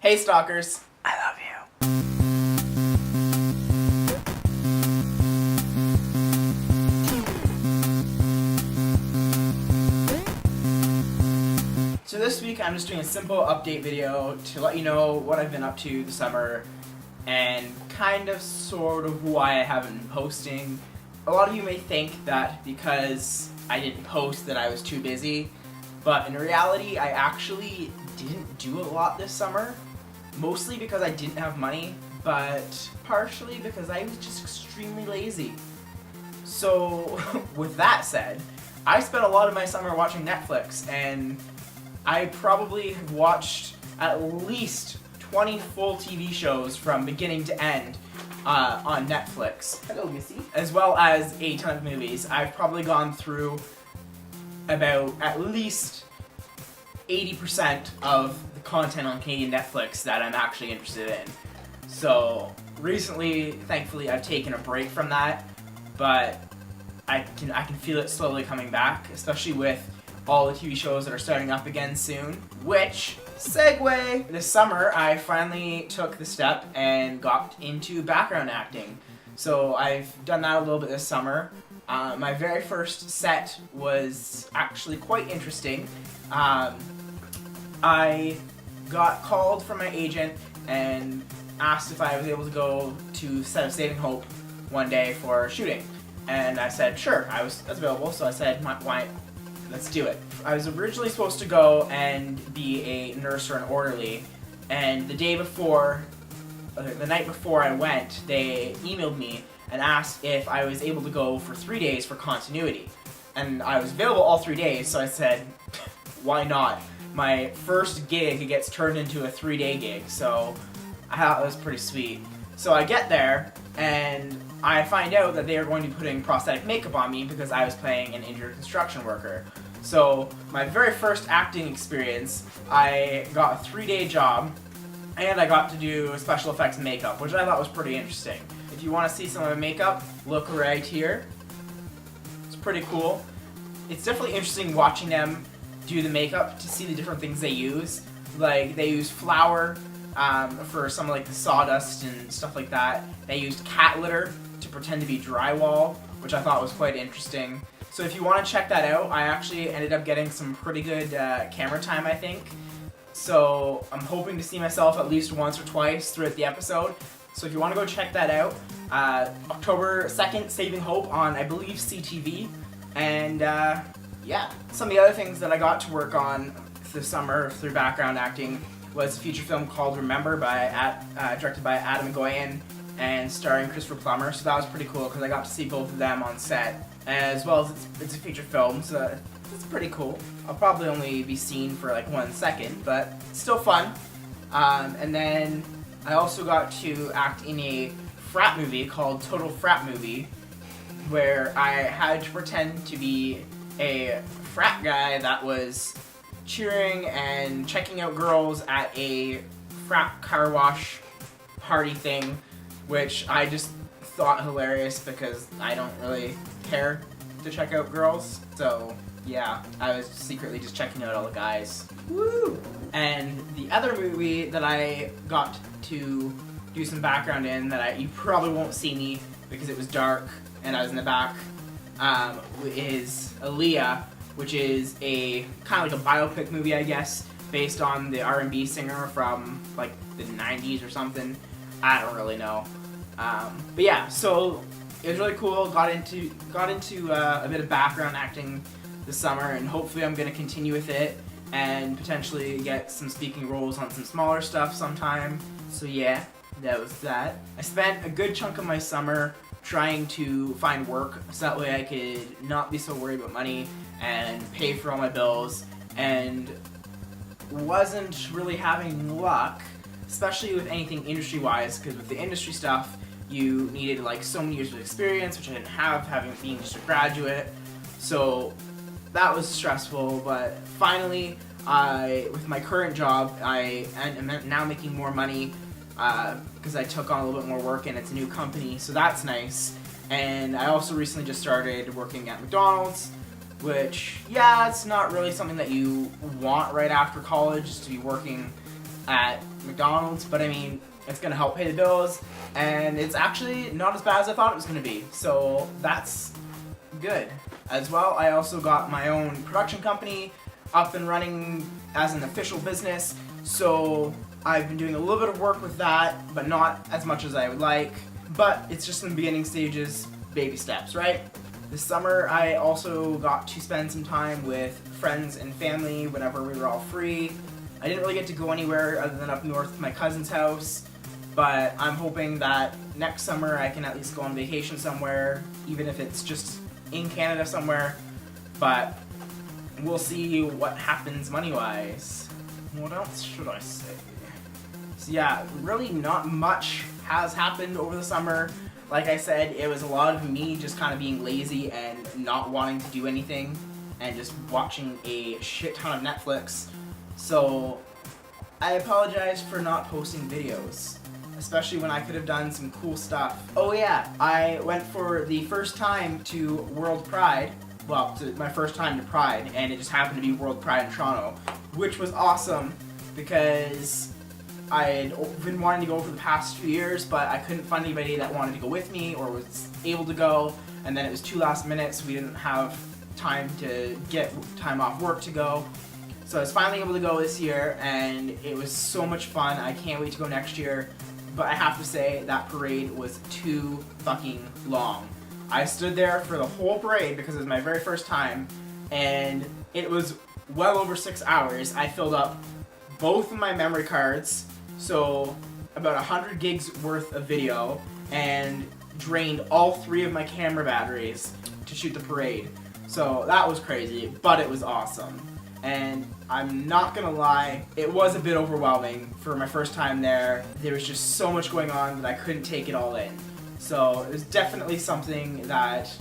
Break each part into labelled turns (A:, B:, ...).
A: Hey stalkers,
B: I love you.
A: So this week I'm just doing a simple update video to let you know what I've been up to this summer and kind of sort of why I haven't been posting. A lot of you may think that because I didn't post that I was too busy, but in reality I actually didn't do a lot this summer. Mostly because I didn't have money, but partially because I was just extremely lazy. So, with that said, I spent a lot of my summer watching Netflix, and I probably have watched at least 20 full TV shows from beginning to end on Netflix.
B: Hello, Missy.
A: As well as a ton of movies. I've probably gone through about at least 80% of the content on Canadian Netflix that I'm actually interested in. So recently, thankfully, I've taken a break from that, but I can feel it slowly coming back, especially with all the TV shows that are starting up again soon. Which, segue! This summer, I finally took the step and got into background acting. So I've done that a little bit this summer. My very first set was actually quite interesting. I got called from my agent and asked if I was able to go to set of Saving Hope one day for shooting. And I said, sure, I was available, so I said, why, let's do it. I was originally supposed to go and be a nurse or an orderly, and the night before I went, they emailed me and asked if I was able to go for 3 days for continuity. And I was available all 3 days, so I said, why not? My first gig gets turned into a 3-day gig, so I thought it was pretty sweet. So I get there, and I find out that they are going to be putting prosthetic makeup on me because I was playing an injured construction worker. So my very first acting experience, I got a 3-day job, and I got to do special effects makeup, which I thought was pretty interesting. If you want to see some of my makeup, look right here. It's pretty cool. It's definitely interesting watching them do the makeup to see the different things they use. Like, they use flour for some like the sawdust and stuff like that. They used cat litter to pretend to be drywall, which I thought was quite interesting. So if you want to check that out, I actually ended up getting some pretty good camera time, I think. So I'm hoping to see myself at least once or twice throughout the episode. So if you want to go check that out, October 2nd, Saving Hope on, I believe, CTV. And yeah, some of the other things that I got to work on this summer through background acting was a feature film called Remember, directed by Adam Goyan and starring Christopher Plummer. So that was pretty cool because I got to see both of them on set, as well as it's a feature film, so it's pretty cool. I'll probably only be seen for like 1 second, but it's still fun. And then I also got to act in a frat movie called Total Frat Movie, where I had to pretend to be a frat guy that was cheering and checking out girls at a frat car wash party thing, which I just thought hilarious because I don't really care to check out girls. So yeah, I was secretly just checking out all the guys. Woo! And the other movie that I got to do some background in that you probably won't see me because it was dark and I was in the back, is Aaliyah, which is a kind of like a biopic movie, I guess, based on the R&B singer from like the 90s or something. I don't really know. But yeah, so it was really cool. Got into a bit of background acting this summer, and hopefully I'm going to continue with it and potentially get some speaking roles on some smaller stuff sometime. So yeah, that was that. I spent a good chunk of my summer trying to find work so that way I could not be so worried about money and pay for all my bills, and wasn't really having luck, especially with anything industry-wise, because with the industry stuff you needed like so many years of experience, which I didn't have, being just a graduate. So that was stressful, but finally, with my current job, I am now making more money because I took on a little bit more work and it's a new company, so that's nice. And I also recently just started working at McDonald's, which, yeah, it's not really something that you want right after college, just to be working at McDonald's, but I mean, it's gonna help pay the bills, and it's actually not as bad as I thought it was gonna be, so that's good. As well, I also got my own production company up and running as an official business, so I've been doing a little bit of work with that, but not as much as I would like, but it's just in the beginning stages, baby steps, right? This summer, I also got to spend some time with friends and family whenever we were all free. I didn't really get to go anywhere other than up north to my cousin's house, but I'm hoping that next summer I can at least go on vacation somewhere, even if it's just in Canada somewhere, but we'll see what happens money-wise. What else should I say? So yeah, really not much has happened over the summer. Like I said, it was a lot of me just kind of being lazy and not wanting to do anything and just watching a shit ton of Netflix. So I apologize for not posting videos, especially when I could have done some cool stuff. Oh yeah, I went for the first time to World Pride, well, my first time to Pride, and it just happened to be World Pride in Toronto, which was awesome because I had been wanting to go for the past few years, but I couldn't find anybody that wanted to go with me or was able to go, and then it was too last minute, so we didn't have time to get time off work to go. So I was finally able to go this year, and it was so much fun. I can't wait to go next year, but I have to say that parade was too fucking long. I stood there for the whole parade because it was my very first time, and it was well over 6 hours. I filled up both of my memory cards, so about 100 gigs worth of video, and drained all 3 of my camera batteries to shoot the parade. So that was crazy, but it was awesome. And I'm not gonna lie, it was a bit overwhelming for my first time there. There was just so much going on that I couldn't take it all in. So it was definitely something that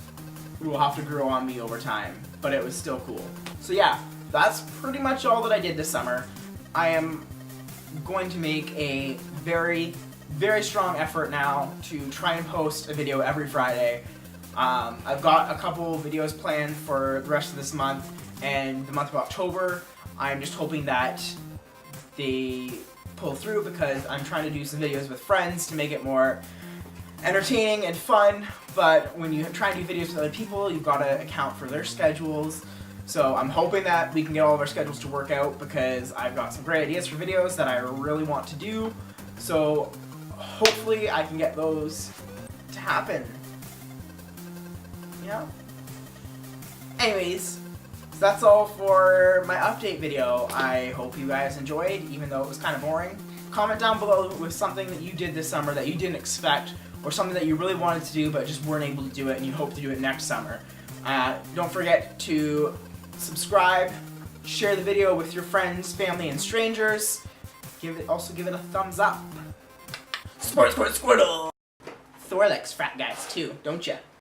A: will have to grow on me over time, but it was still cool. So yeah, that's pretty much all that I did this summer. I am going to make a very, very strong effort now to try and post a video every Friday. I've got a couple videos planned for the rest of this month and the month of October. I'm just hoping that they pull through because I'm trying to do some videos with friends to make it more entertaining and fun, but when you try and do videos with other people, you've got to account for their schedules. So I'm hoping that we can get all of our schedules to work out because I've got some great ideas for videos that I really want to do. So hopefully I can get those to happen. Yeah. Anyways, so that's all for my update video. I hope you guys enjoyed, even though it was kind of boring. Comment down below with something that you did this summer that you didn't expect, or something that you really wanted to do but just weren't able to do it and you hope to do it next summer. Don't forget to subscribe, share the video with your friends, family, and strangers. Also give it a thumbs up. Squirtle! Thor likes frat guys too, don't ya?